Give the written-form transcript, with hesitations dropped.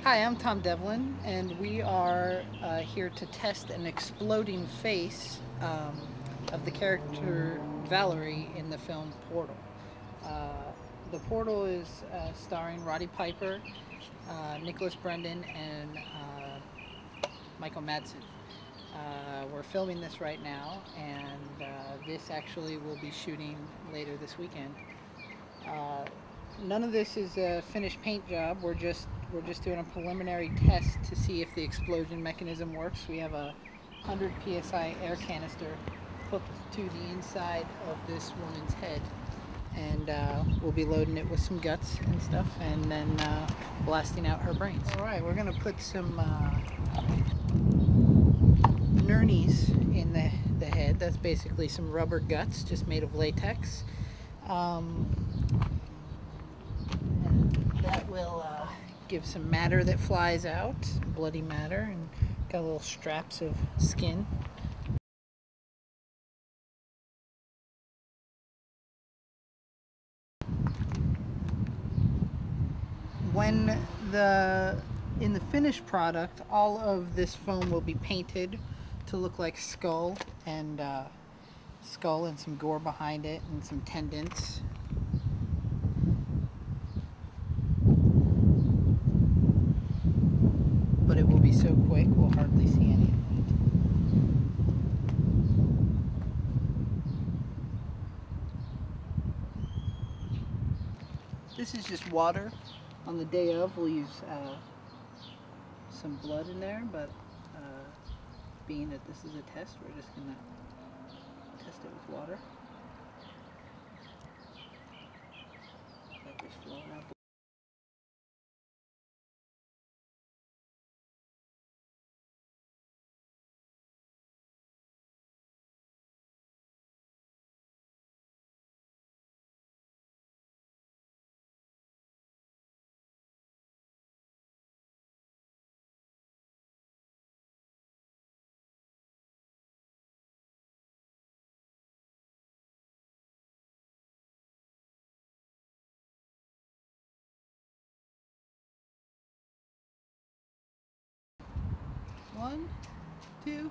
Hi, I'm Tom Devlin, and we are here to test an exploding face of the character Valerie in the film Portal. Uh, the Portal is starring Roddy Piper, Nicholas Brendan, and Michael Madsen. We're filming this right now, and this actually will be shooting later this weekend. Uh, None of this is a finished paint job. We're just doing a preliminary test to see if the explosion mechanism works. We have a 100 psi air canister hooked to the inside of this woman's head, and we'll be loading it with some guts and stuff, and then blasting out her brains. All right, we're gonna put some nurnies in the head. That's basically some rubber guts just made of latex. Um, that will give some matter that flies out, bloody matter, and got little straps of skin. When in the finished product, all of this foam will be painted to look like skull and some gore behind it and some tendons. But it will be so quick, we'll hardly see any of it. This is just water. On the day of, we'll use some blood in there, but being that this is a test, we're just going to test it with water. That just flowing out. One, two.